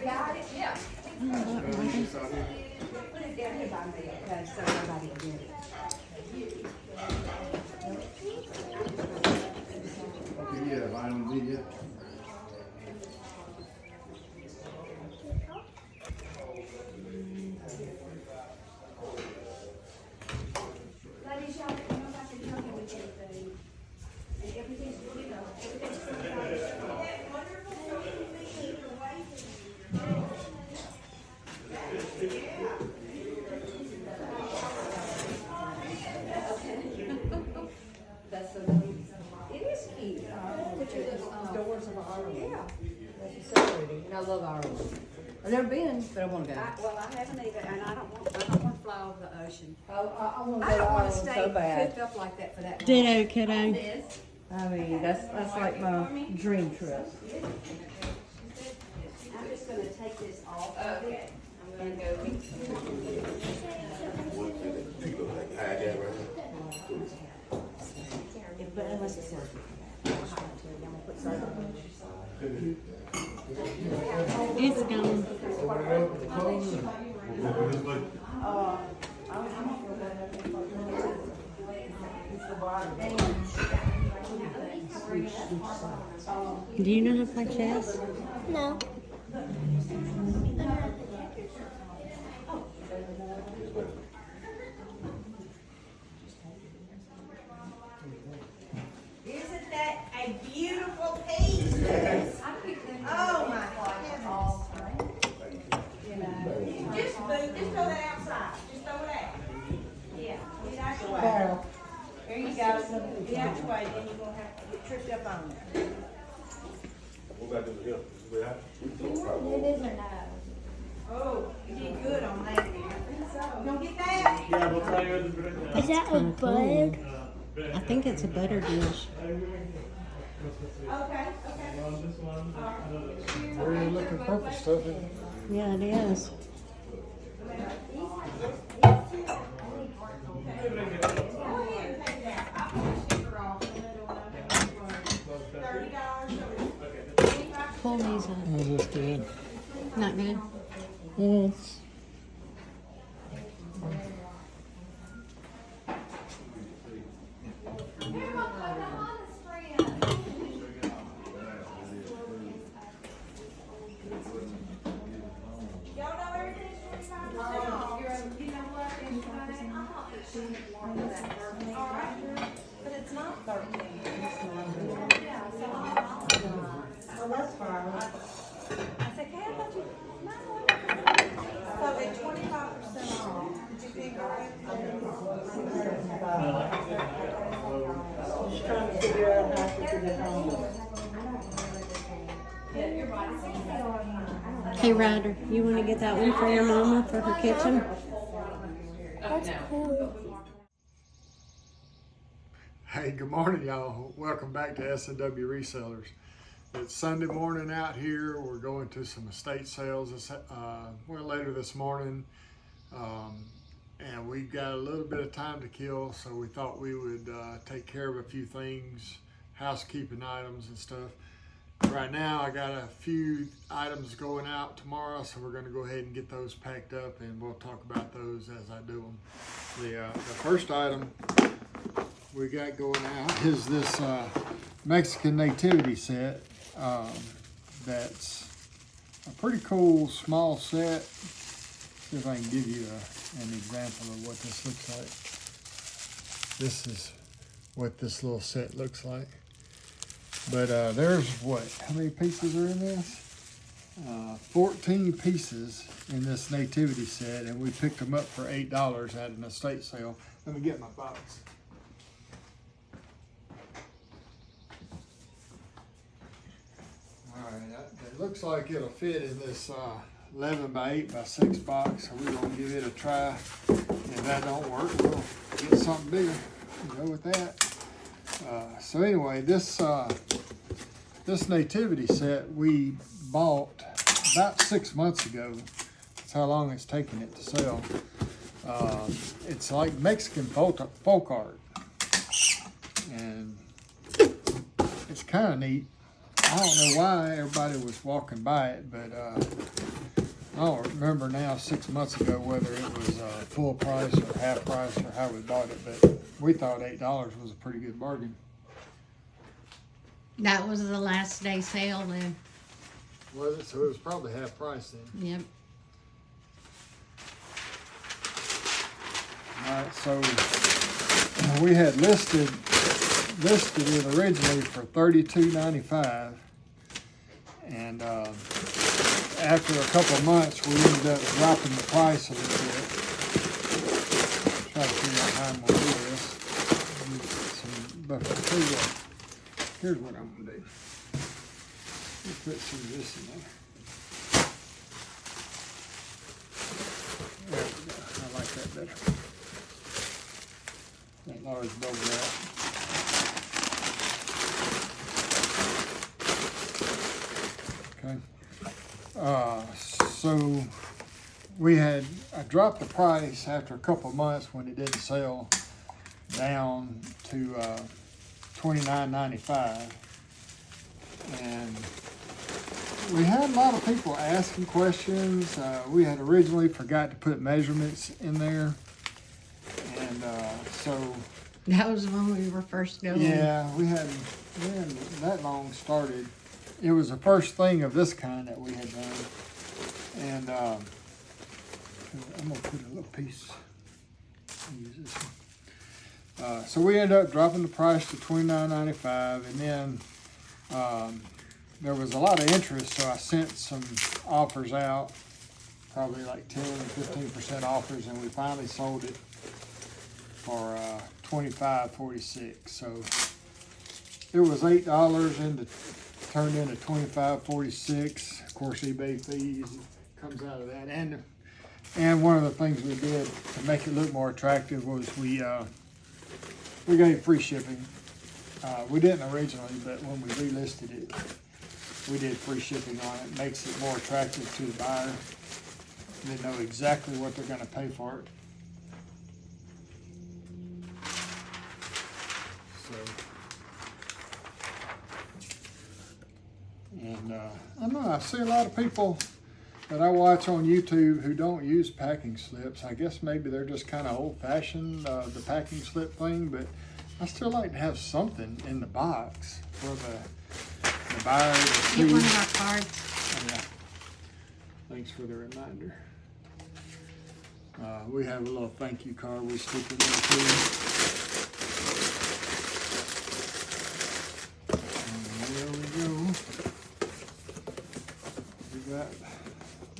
got it? Yeah. Oh, that right. Put it down here by me, okay, so nobody will get it. Okay, yeah, vitamin D, yeah. Ladies, y'all, you know about the jungle with everything. And everything's, you know, everything's That's so neat. It is cute. Doors of Ireland. Yeah. That's so pretty. And I love Ireland. I've never been, but I want to go. Well, I haven't either, and I don't want to fly over the ocean. I want to I go to don't want Ireland to stay so bad. cooped up like that for that long. Ditto, kiddo. This. I mean, that's like my dream trip. I'm just gonna take this off of it and go. But unless it's surgery. I'm gonna put surgery on it. It's gone. Do you know how to play chess? No. Isn't that a beautiful piece? Oh my God. Just throw that outside. Just throw it out. Yeah, get out your way. Barrel. There you go. Get out your way, then you're gonna have to get tripped up on there. It is or no? Oh, you did good on that there. You gonna get that? Is that a bug? I think it's a butter dish. Okay. Very looking purple stuff, isn't it? Yeah, it is. Go ahead and take that. I'll put the sticker off. $30. Pull these up. How's this good? Not good. Yes. Y'all know everything's 25% off. You know what? All right. But it's not 13. Oh, that's fine. I said, Kat, I thought you, no. So at 25% off, did you figure out? Just trying to figure out how to get it home. Hey, Ryder, you want to get that one for your mama for her kitchen? That's cool. Hey, good morning, y'all. Welcome back to S&W Resellers. It's Sunday morning out here. We're going to some estate sales later this morning. And we've got a little bit of time to kill, so we thought we would take care of a few things, housekeeping items and stuff. Right now, I got a few items going out tomorrow, so we're going to go ahead and get those packed up, and we'll talk about those as I do them. The first item we got going out is this Mexican nativity set. That's a pretty cool small set. See if I can give you an example of what this looks like. This is what this little set looks like. But there's how many pieces are in this? 14 pieces in this nativity set, and we picked them up for $8 at an estate sale. Let me get my box. All right, it looks like it'll fit in this 11 by 8 by 6 box, so we're gonna give it a try. If that don't work, we'll get something bigger and go with that. So anyway, this nativity set we bought about 6 months ago. That's how long it's taken it to sell. It's like Mexican folk art, and it's kind of neat. I don't know why everybody was walking by it, but I don't remember now 6 months ago whether it was full price or half price or how we bought it, but we thought $8 was a pretty good bargain. That was the last day sale then. Was it? So it was probably half price then. Yep. Alright, so we had listed it originally for $32.95, and after a couple of months we ended up dropping the price a little bit. Try to figure out how I'm gonna do this. But I'll tell you what, here's what I'm gonna do. Let's put some of this in there. There we go. I like that better. That large bubble wrap. Okay. So I dropped the price after a couple of months when it didn't sell down to $29.95, and we had a lot of people asking questions. We had originally forgot to put measurements in there, and so That was when we were first going. yeah, we hadn't that long started. It was the first thing of this kind that we had done, and I'm gonna put a little piece. Use this one. So we ended up dropping the price to $29.95, and then there was a lot of interest, so I sent some offers out, probably like 10 and 15% offers, and we finally sold it for $25.46. So it was $8 and turned into $25.46. Of course, eBay fees comes out of that, and one of the things we did to make it look more attractive was we gave free shipping. We didn't originally, but when we relisted it, we did free shipping on it. Makes it more attractive to the buyer. They know exactly what they're going to pay for it. And I know I see a lot of people that I watch on YouTube who don't use packing slips. I guess maybe they're just kind of old-fashioned, the packing slip thing, but I still like to have something in the box for the buyer to see. Get one of our cards. Oh, yeah. Thanks for the reminder. We have a little thank you card we stick in there too. And there we go. We got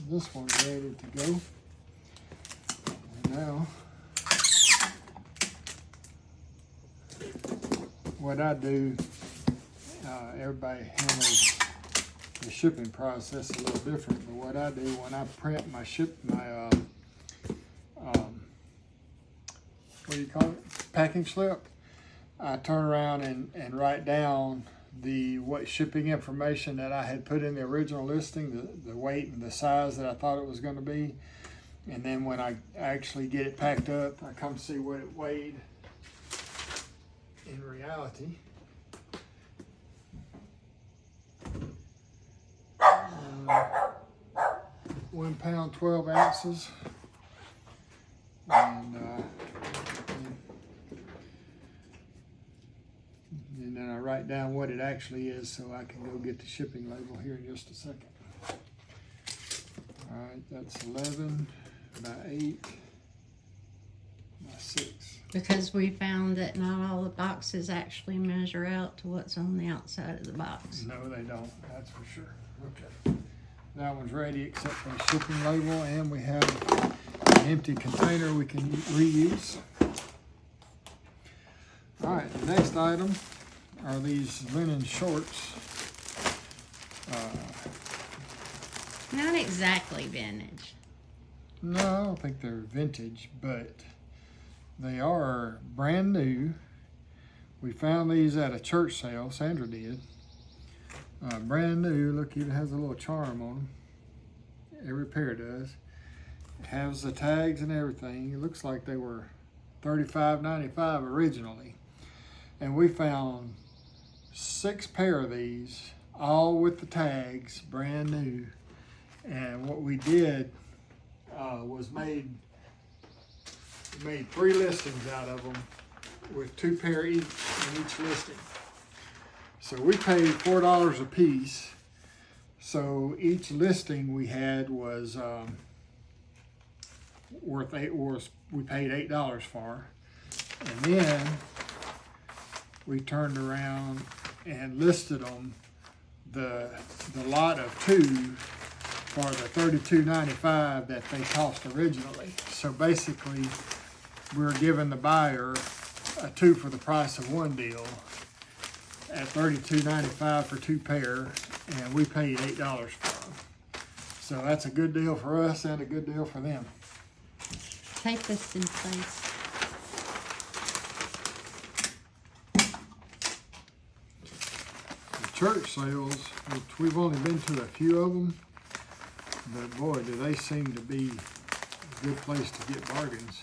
this one ready to go. And now, what I do, everybody handles the shipping process a little different, but what I do when I print my what do you call it? Packing slip, I turn around and write down what shipping information that I had put in the original listing, the weight and the size that I thought it was going to be, and then when I actually get it packed up, I come see what it weighed in reality. 1 pound 12 ounces, and then I write down what it actually is so I can go get the shipping label here in just a second. All right, that's 11 by 8 by 6. Because we found that not all the boxes actually measure out to what's on the outside of the box. No, they don't, that's for sure. Okay. That one's ready except for the shipping label, and we have an empty container we can reuse. All right, the next item are these linen shorts. Not exactly vintage. No, I don't think they're vintage, but they are brand new. We found these at a church sale, Sandra did. Brand new, look, even has a little charm on them. Every pair does. It has the tags and everything. It looks like they were $35.95 originally. And we found 6 pair of these all with the tags, brand new. And what we did was made 3 listings out of them with 2 pair each in each listing. So we paid $4 a piece. So each listing we had was we paid $8 for. And then we turned around and listed them, the lot of 2 for the $32.95 that they cost originally. So basically, we were giving the buyer a 2 for the price of 1 deal at $32.95 for 2 pair, and we paid $8 for them. So that's a good deal for us and a good deal for them. Tape this in place. The church sales, which we've only been to a few of them, but boy, do they seem to be a good place to get bargains,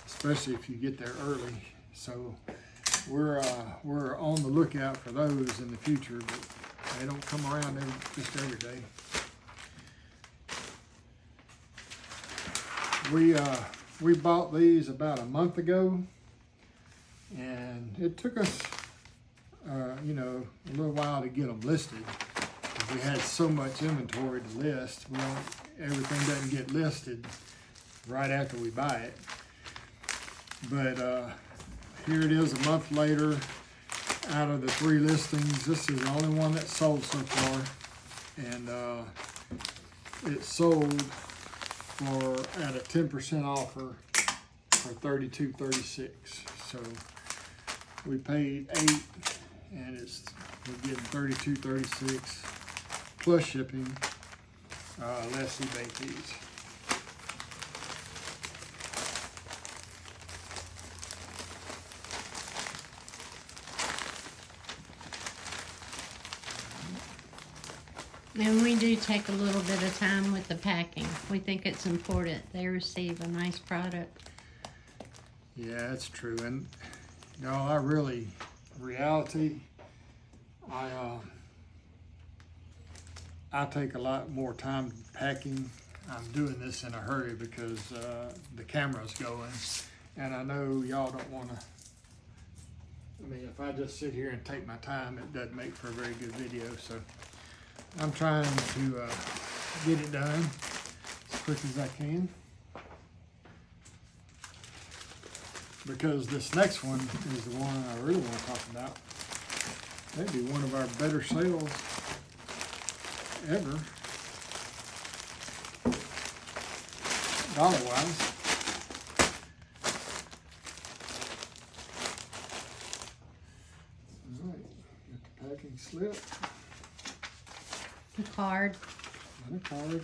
especially if you get there early. So we're on the lookout for those in the future, but they don't come around just every day. We bought these about a month ago, and it took us a little while to get them listed. We had so much inventory to list. Well, everything doesn't get listed right after we buy it. But here it is a month later. Out of the 3 listings, this is the only one that sold so far. And it sold at a 10% offer for $32.36. So we paid $8, and we're getting $32.36 plus shipping, less eBay fees. And we do take a little bit of time with the packing. We think it's important they receive a nice product. Yeah, that's true. And reality, I take a lot more time packing. I'm doing this in a hurry because the camera's going, and I know y'all don't want to. I mean, if I just sit here and take my time, it doesn't make for a very good video. So I'm trying to get it done as quick as I can, because this next one is the one I really want to talk about. Maybe one of our better sales ever, dollar-wise. All right, got the packing slip. The card. And a card.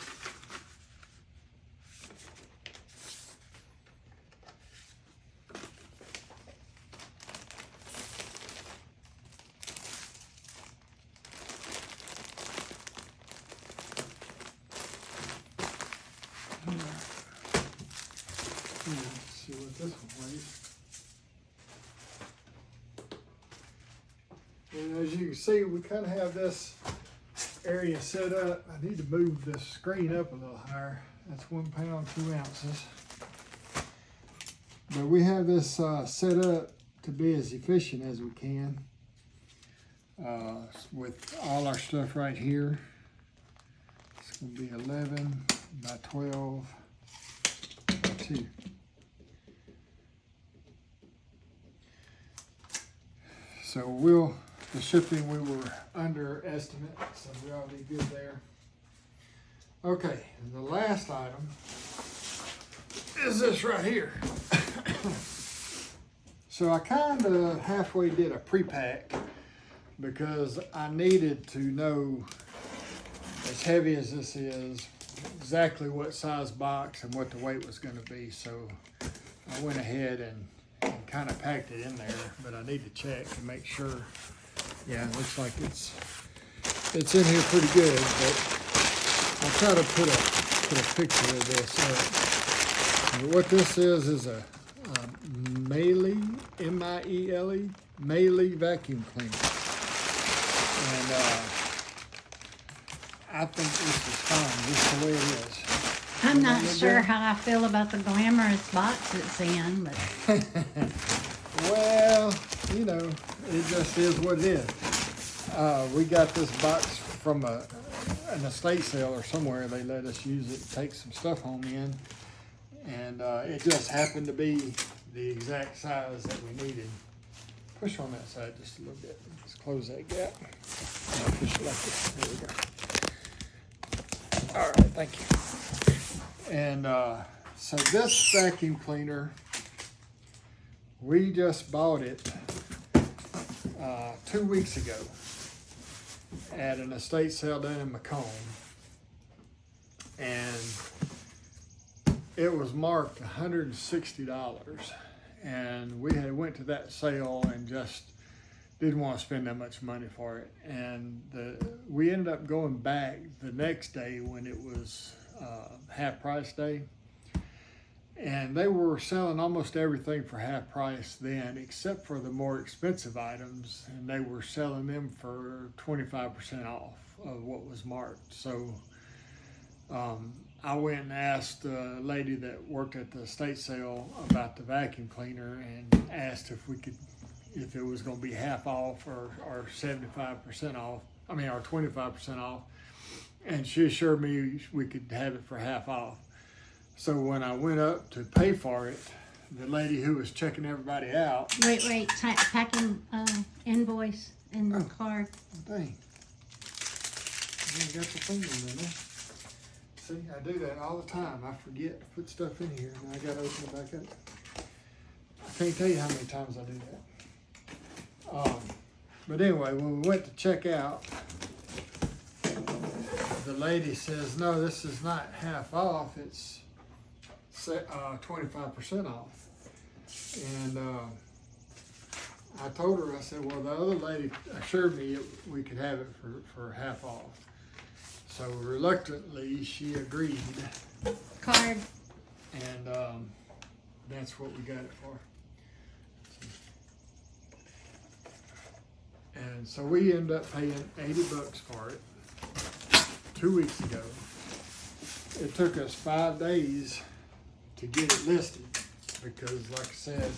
Let's see what this one weighs. And as you can see, we kind of have this area set up. I need to move this screen up a little higher. That's 1 pound, 2 ounces. But we have this set up to be as efficient as we can with all our stuff right here. It's going to be 11 by 12 by 2. So the shipping, we were under estimate, so we ought to be good there. Okay, and the last item is this right here. So I kind of halfway did a pre-pack because I needed to know, as heavy as this is, exactly what size box and what the weight was going to be. So I went ahead and kind of packed it in there, but I need to check to make sure. Yeah, it looks like it's in here pretty good, but I'll try to put a picture of this up. What this is a Miele, M-I-E-L-E, Miele vacuum cleaner. And I think this is fine, just the way it is. I'm Doesn't not that look sure good? how I feel about the glamorous box it's in, but Well, you know, it just is what it is. We got this box from an estate sale or somewhere. They let us use it, take some stuff home in, and it just happened to be the exact size that we needed. Push on that side just a little bit. Just close that gap. And push it like this. There we go. All right, thank you. And so this vacuum cleaner, we just bought it 2 weeks ago at an estate sale down in Macomb, and it was marked $160, and we had went to that sale and just didn't want to spend that much money for it, and we ended up going back the next day when it was half price day. And they were selling almost everything for half price then, except for the more expensive items, and they were selling them for 25% off of what was marked. So I went and asked the lady that worked at the estate sale about the vacuum cleaner and asked if it was going to be half off or 75% off. I mean, or 25% off. And she assured me we could have it for half off. So when I went up to pay for it, the lady who was checking everybody out. wait, packing invoice and Oh. card. Dang. I ain't got the thing in there. See, I do that all the time. I forget to put stuff in here and I gotta open it back up. I can't tell you how many times I do that. But anyway, when we went to check out, the lady says, no, this is not half off, it's 25% off. And I told her, I said, well, the other lady assured me we could have it for half off. So reluctantly, she agreed, Card. and that's what we got it for. And so we ended up paying $80 for it 2 weeks ago. It took us 5 days to get it listed because, like I said,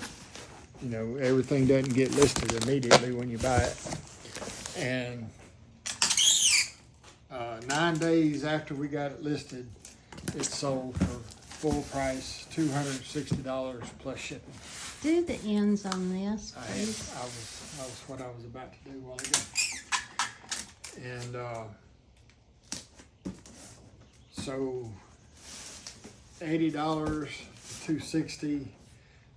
you know, everything doesn't get listed immediately when you buy it. And 9 days after we got it listed, it sold for full price, $260 plus shipping. Do the ends on this, That please. was what I was about to do a while ago. And so $80 to $260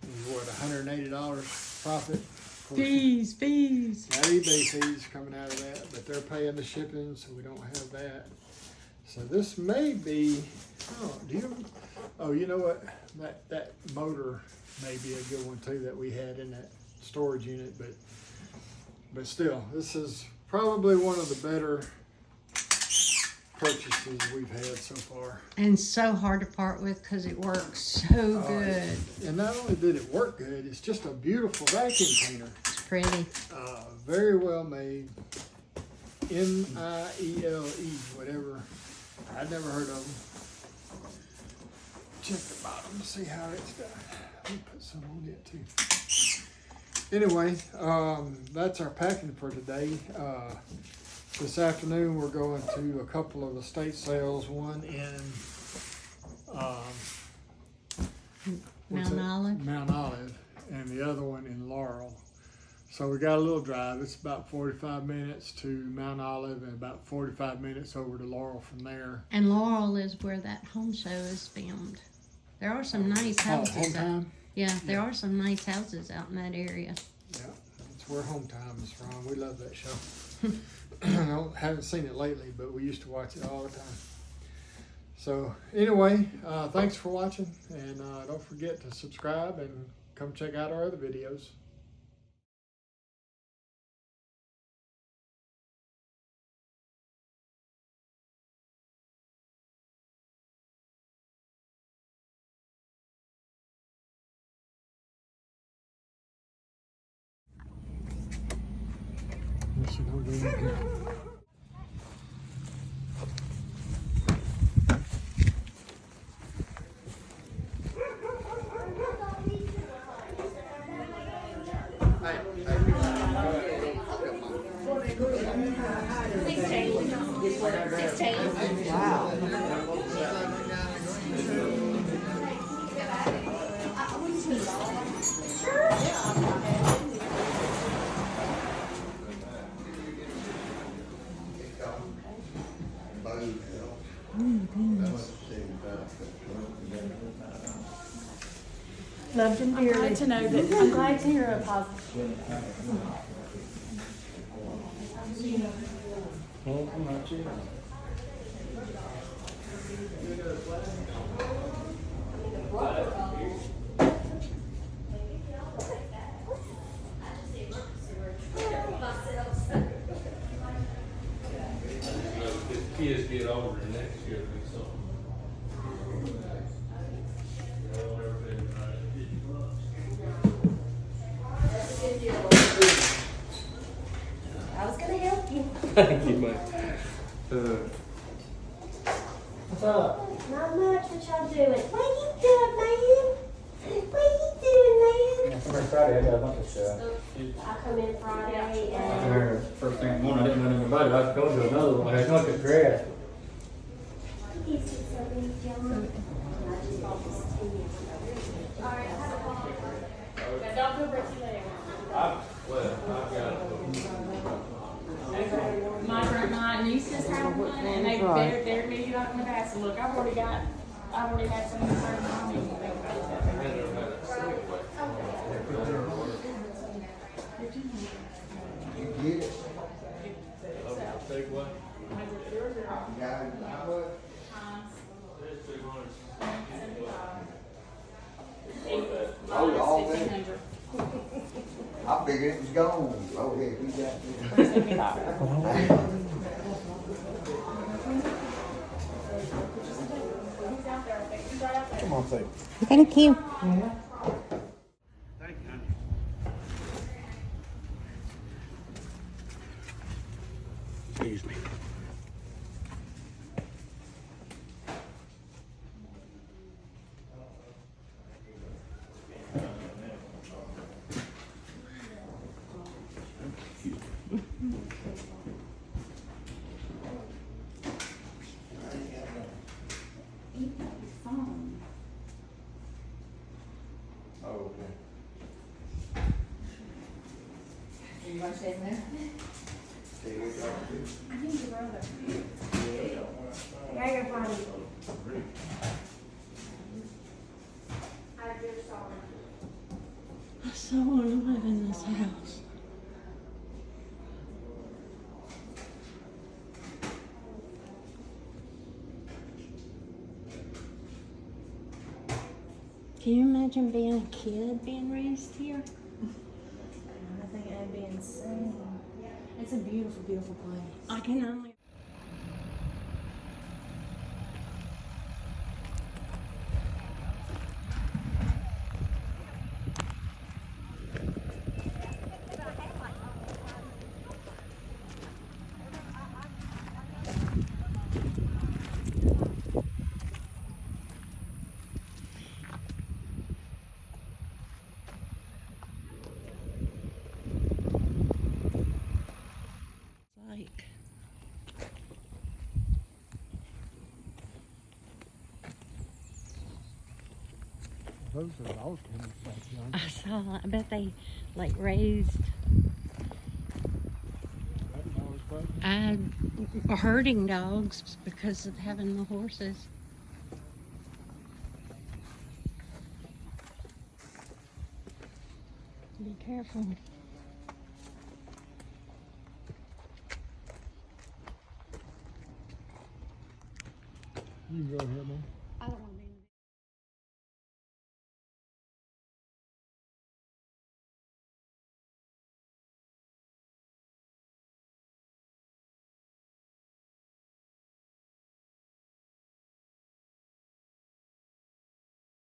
is what, $180 profit? Of course, Fees. got eBay fees coming out of that, but they're paying the shipping, so we don't have that. So this may be, you know what? That motor may be a good one too that we had in that storage unit, but still, this is probably one of the better purchases we've had so far. And so hard to part with because it works so good. And not only did it work good, it's just a beautiful vacuum cleaner. It's pretty. Very well made. Miele, whatever. I'd never heard of them. Check the bottom to see how it's done. Let me put some on it too. Anyway, that's our packing for today. This afternoon we're going to a couple of estate sales, one in Mount Olive. Mount Olive, and the other one in Laurel. So we got a little drive. It's about 45 minutes to Mount Olive and about 45 minutes over to Laurel from there. And Laurel is where that home show is filmed. There are some nice houses. Home time? Yeah, there are some nice houses out in that area. Yeah, that's where Home Time is from. We love that show. Haven't seen it lately, but we used to watch it all the time. So anyway, thanks for watching, and don't forget to subscribe and come check out our other videos. Yes, you know, Loved him I'm dearly. glad to know that. I'm glad to hear a positive. If kids get older, next year will be something. I was gonna help you. Thank you, man. Not much. What y'all doing? What you doing, man? What you doing, man? First Friday, I got a bunch of stuff. I come in Friday I and heard first thing in the morning, I didn't know anything about it. I was going to another one. I had looked at grass. you see something, John? I just bought this tea. Alright, have a ball. Now, don't go break your leg. My nieces have one, and they're meeting up in the basket. Look, I've already had some of the first mommy. Take what? I figured it was gone. Oh, yeah, we got it. Come on, take. Thank you. Excuse me. Oh, okay. You want to stay in there? Stay with y'all too. I think your brother. Yeah, I gotta find it. I just saw it. I so want to live in this house. Can you imagine being a kid being raised here? I think it'd be insane. It's a beautiful, beautiful place. I can only. Like, Those are dogs in the backyard. I saw, I bet they like raised herding dogs because of having the horses. Be careful. You can go ahead, man.